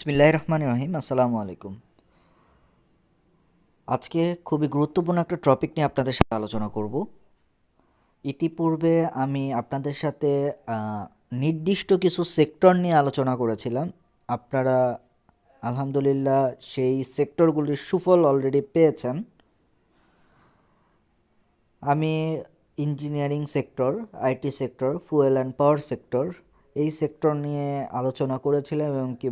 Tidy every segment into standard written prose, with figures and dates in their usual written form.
বিসমিল্লাহির রহমানির রহিম। আসসালামু আলাইকুম। আজকে খুবই গুরুত্বপূর্ণ একটা টপিক নিয়ে আপনাদের সাথে আলোচনা করব। ইতিপূর্বে আমি আপনাদের সাথে নির্দিষ্ট কিছু সেক্টর নিয়ে আলোচনা করেছিলাম। আপনারা আলহামদুলিল্লাহ সেই সেক্টরগুলির সুফল অলরেডি পেয়েছেন। আমি engineering sector, IT sector, fuel and power sector এই সেক্টর নিয়ে আলোচনা করেছিলাম এবং কি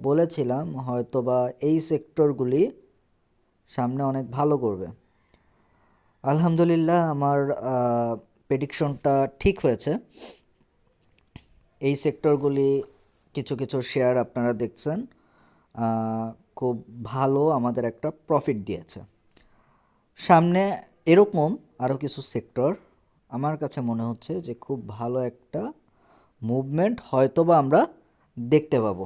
বলেছিলাম হয়তোবা এই সেক্টরগুলি সামনে অনেক ভালো করবে। আলহামদুলিল্লাহ আমার প্রেডিকশনটা ঠিক হয়েছে। এই সেক্টরগুলি কিছু কিছু শেয়ার আপনারা দেখছেন খুব ভালো আমাদের একটা প্রফিট দিয়েছে। সামনে এরকম আরও কিছু সেক্টর আমার কাছে মনে হচ্ছে যে খুব ভালো একটা মুভমেন্ট হয়তোবা আমরা দেখতে পাবো।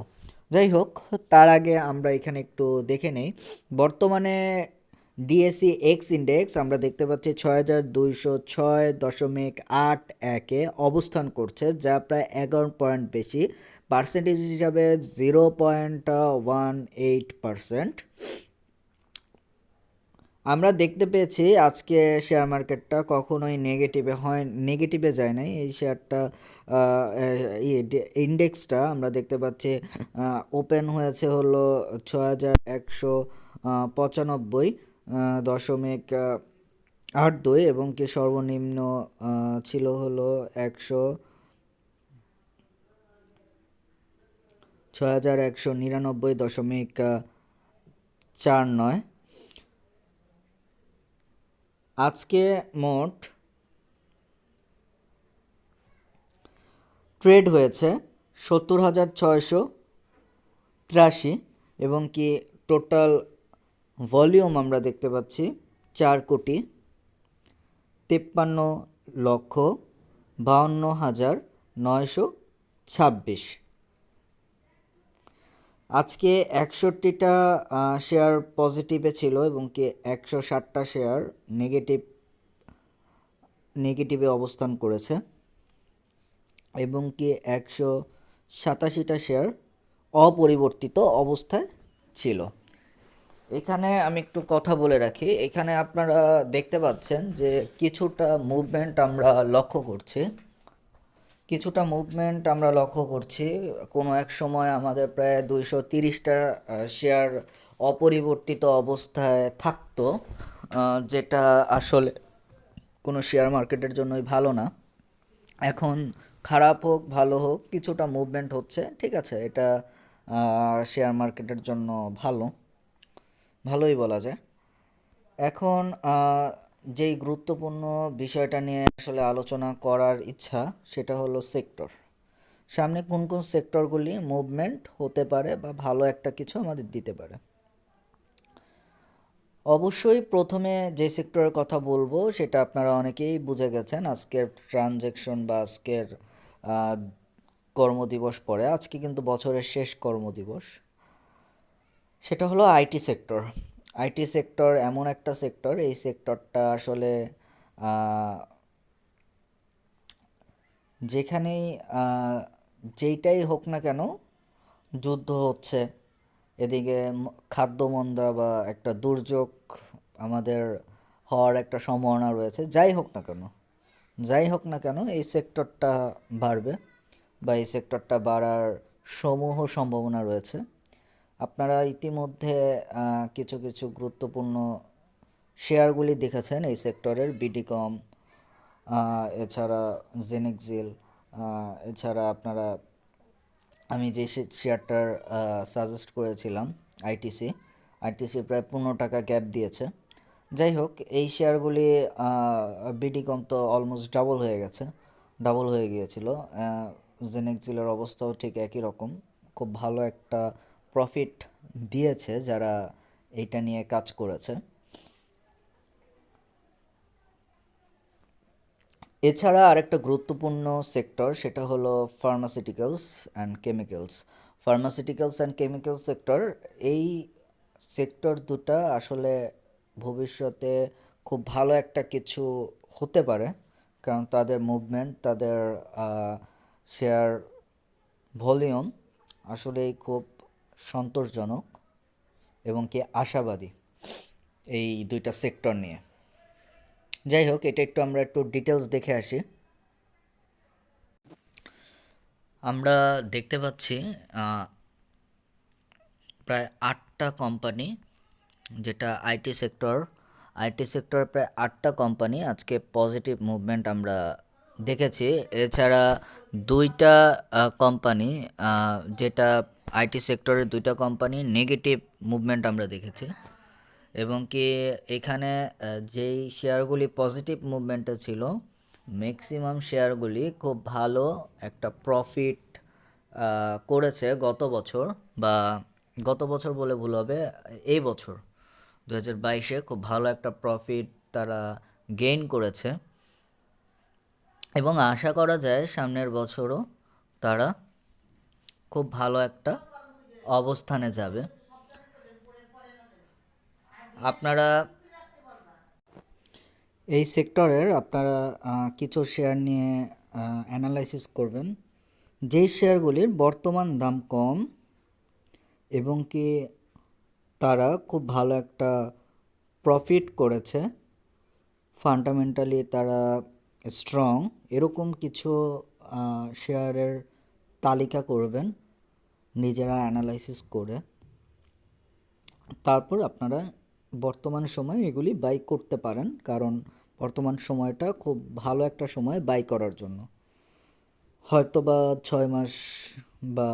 যাই হোক, তার আগে আমরা এখানে একটু দেখে নেই বর্তমানে ডিএসই এক্স ইন্ডেক্স আমরা দেখতে পাচ্ছি ৬,২০৬.৮ অবস্থান করছে, যা প্রায় 11 পয়েন্ট বেশি। পার্সেন্টেজ হিসাবে 0.18%। আমরা দেখতে পেয়েছি আজকে শেয়ার মার্কেটটা কখনোই নেগেটিভে যায় নাই। এই শেয়ারটা ইন্ডেক্সটা আমরা দেখতে পাচ্ছি ওপেন হয়েছে হলো ৬,১৯৫.৮২ এবং কি সর্বনিম্ন ছিল হলো ৬,১৯৯ আজকে মোট ট্রেড হয়েছে ৭০,৬৮৩ এবং কি টোটাল ভলিউম আমরা দেখতে পাচ্ছি ৪,৫২,৫২,৯২৬। আজকে ৬১টা শেয়ার পজিটিভে ছিল এবং কি ১৬০টা শেয়ার নেগেটিভে অবস্থান করেছে এবং কি ১৮৭টা শেয়ার অপরিবর্তিত অবস্থায় ছিল। এখানে আমি একটু কথা বলে রাখি, এখানে আপনারা দেখতে পাচ্ছেন যে কিছুটা মুভমেন্ট আমরা লক্ষ্য করছি। কোনো এক সময় আমাদের প্রায় ২৩০টা শেয়ার অপরিবর্তিত অবস্থায় থাকতো, যেটা আসলে কোনো শেয়ার মার্কেটের জন্যই ভালো না। এখন খারাপ হোক ভালো হোক কিছুটা মুভমেন্ট হচ্ছে, ঠিক আছে, এটা শেয়ার মার্কেটের জন্য ভালোই বলা যায়। এখন যেই গুরুত্বপূর্ণ বিষয়টা নিয়ে আসলে আলোচনা করার ইচ্ছা সেটা হলো সেক্টর। সামনে কোন কোন সেক্টরগুলি মুভমেন্ট হতে পারে বা ভালো একটা কিছু আমাদের দিতে পারে। অবশ্যই প্রথমে যে সেক্টরের কথা বলবো সেটা আপনারা অনেকেই বুঝে গেছেন। আজকের ট্রানজ্যাকশন বা আজকের কর্মদিবস পরে, আজকে কিন্তু বছরের শেষ কর্মদিবস, সেটা হলো আইটি সেক্টর। আইটি সেক্টর এমন একটা সেক্টর, এই সেক্টরটা আসলে যেখানেই যেইটাই হোক না কেন যুদ্ধ হচ্ছে, এদিকে খাদ্যমন্দা বা একটা দুর্যোগ আমাদের হওয়ার একটা সম্ভাবনা রয়েছে। যাই হোক না কেন এই সেক্টরটা বাড়বে বা এই সেক্টরটা বাড়ার সমূহ সম্ভাবনা রয়েছে। আপনারা ইতিমধ্যে কিছু কিছু গুরুত্বপূর্ণ শেয়ারগুলি দেখেছেন এই সেক্টরের, বিডিকম, এছাড়া জেনেক্সিল, এছাড়া আপনারা আমি যে শেয়ারটার সাজেস্ট করেছিলাম আইটিসি প্রায় ১৫ টাকা গ্যাপ দিয়েছে। যাই হোক, এই শেয়ারগুলি বিডিকম তো অলমোস্ট ডাবল হয়ে গিয়েছিল। জেনেক্সিলের অবস্থাও ঠিক একই রকম, খুব ভালো একটা প্রফিট দিয়েছে যারা এইটা নিয়ে কাজ করেছে। এছাড়া আরেকটা গুরুত্বপূর্ণ সেক্টর সেটা হলো ফার্মাসিউটিক্যালস অ্যান্ড কেমিক্যাল সেক্টর। এই সেক্টর দুটা আসলে ভবিষ্যতে খুব ভালো একটা কিছু হতে পারে, কারণ তাদের মুভমেন্ট, তাদের শেয়ার ভলিউম আসলেই খুব সন্তোষজনক এবং কি আশাবাদী এই দুইটা সেক্টর নিয়ে। যাই হোক, এটা আমরা একটু ডিটেলস দেখে আসি। আমরা দেখতে পাচ্ছি প্রায় 8টা কোম্পানি, যেটা আইটি সেক্টর প্রায় 8টা কোম্পানি আজকে পজিটিভ মুভমেন্ট আমরা দেখেছি। এছাড়া দুইটা কোম্পানি, যেটা আইটি সেক্টরের দুইটা কোম্পানি নেগেটিভ মুভমেন্ট আমরা দেখেছি। এবং কি এখানে যেই শেয়ারগুলি পজিটিভ মুভমেন্টে ছিল, ম্যাক্সিমাম শেয়ারগুলি খুব ভালো একটা প্রফিট করেছে গত বছর বলে ভুল হবে, এই বছর 2022-এ খুব ভালো একটা প্রফিট তারা গেইন করেছে এবং আশা করা যায় সামনের বছরও তারা খুব ভালো একটা অবস্থানে যাবে। আপনারা এই সেক্টরের কিছু শেয়ার নিয়ে অ্যানালাইসিস করবেন, যেই শেয়ারগুলির বর্তমান দাম কম এবং কি তারা খুব ভালো একটা প্রফিট করেছে, ফান্ডামেন্টালি তারা স্ট্রং, এরকম কিছু শেয়ারের তালিকা করবেন নিজেরা অ্যানালাইসিস করে। তারপর আপনারা বর্তমান সময়ে এগুলি বাই করতে পারেন, কারণ বর্তমান সময়টা খুব ভালো একটা সময় বাই করার জন্য। হয়তো বা 6 মাস বা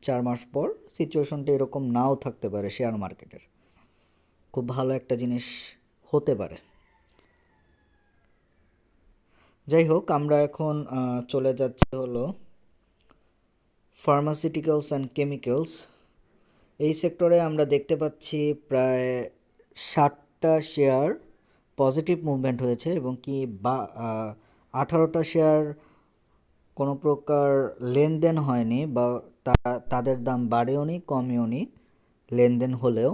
4 মাস পর সিচুয়েশনটা এরকম নাও থাকতে পারে, শেয়ার মার্কেটের খুব ভালো একটা জিনিস হতে পারে। যাই হোক, আমরা এখন চলে যাচ্ছি হলো ফার্মাসিউটিক্যালস অ্যান্ড কেমিক্যালস। এই সেক্টরে আমরা দেখতে পাচ্ছি প্রায় 60টা শেয়ার পজিটিভ মুভমেন্ট হয়েছে এবং কি 18টা শেয়ার কোনো প্রকার লেনদেন হয়নি বা তাদের দাম বাড়েও নি কমেও নি, লেনদেন হলেও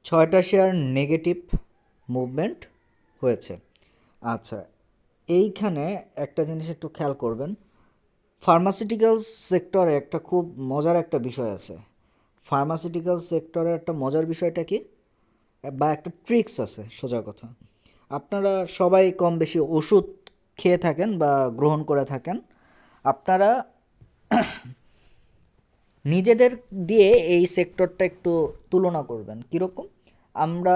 6টা শেয়ার নেগেটিভ মুভমেন্ট হয়েছে। আচ্ছা, এইখানে একটা জিনিস একটু খেয়াল করবেন, ফার্মাসিউটিক্যালস সেক্টরে একটা খুব মজার একটা বিষয় আছে। ফার্মাসিউটিক্যাল সেক্টরের একটা মজার বিষয়টা কি, বা একটা ট্রিক্স আছে, সোজা কথা। আপনারা সবাই কম বেশি ওষুধ খেয়ে থাকেন বা গ্রহণ করে থাকেন। আপনারা নিজেদের দিয়ে এই সেক্টরটা একটু তুলনা করবেন। কীরকম, আমরা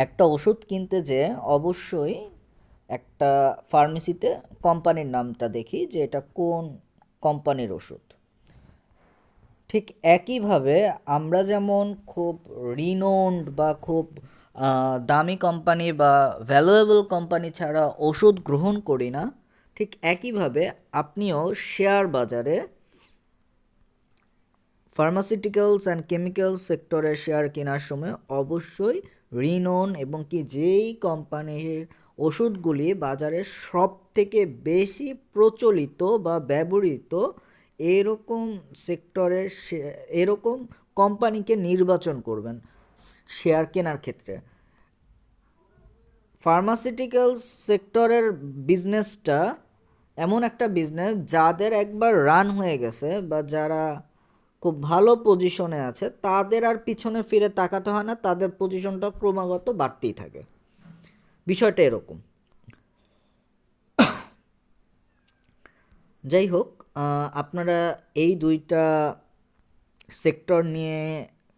একটা ওষুধ কিনতে যে অবশ্যই একটা ফার্মেসিতে কোম্পানির নামটা দেখি যে এটা কোন কোম্পানির ওষুধ। ঠিক একইভাবে আমরা যেমন খুব রিনোন্ড বা খুব দামি কোম্পানি বা ভ্যালুয়েবল কোম্পানি ছাড়া ওষুধ গ্রহণ করি না, ঠিক একইভাবে আপনিও শেয়ার বাজারে ফার্মাসিউটিক্যালস অ্যান্ড কেমিক্যালস সেক্টরের শেয়ার কেনার সময় অবশ্যই রিনোন এবং কি যেই কোম্পানির ওষুধগুলি বাজারে সব থেকে বেশি প্রচলিত বা ব্যবহৃত এরকম সেক্টরের এরকম কোম্পানিকে নির্বাচন করবেন শেয়ার কেনার ক্ষেত্রে। ফার্মাসিউটিক্যালস সেক্টরের বিজনেসটা এমন একটা বিজনেস যাদের একবার রান হয়ে গেছে বা যারা খুব ভালো পজিশনে আছে, তাদের আর পিছনে ফিরে তাকাতে হয় না, তাদের পজিশনটা ক্রমাগত বাড়তেই থাকে। বিষয়টা এরকম। যাই হোক, আপনারা এই দুইটা সেক্টর নিয়ে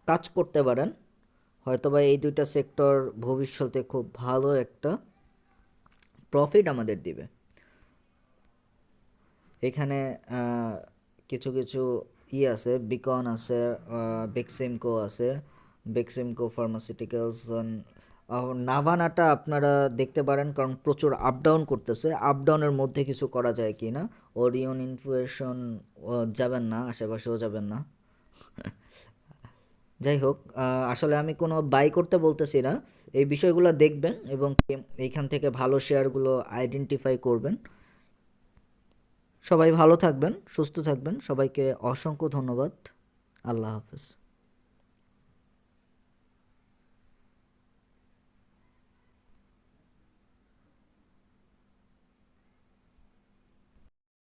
কাজ করতে পারেন, হয়তোবা এই দুইটা সেক্টর ভবিষ্যতে খুব ভালো একটা প্রফিট আমাদের দিবে। এখানে কিছু কিছু আছে, বিকন আছে, বেক্সিমকো আছে, বেক্সিমকো ফার্মাসিউটিক্যালস, নাভানাটা আপনারা দেখতে পারেন, কারণ প্রচুর আপ ডাউন করতেছে। আপ ডাউনের মধ্যে কিছু করা যায় কি না, ওরিয়ন ইনফ্লুয়েশন যাবেন না, আশেপাশেও যাবেন না। যাই হোক, আসলে আমি কোনো বাই করতে বলতেছি না, এই বিষয়গুলো দেখবেন এবং এইখান থেকে ভালো শেয়ারগুলো আইডেন্টিফাই করবেন। সবাই ভালো থাকবেন, সুস্থ থাকবেন, সবাইকে অসংখ্য ধন্যবাদ। আল্লাহ হাফেজ।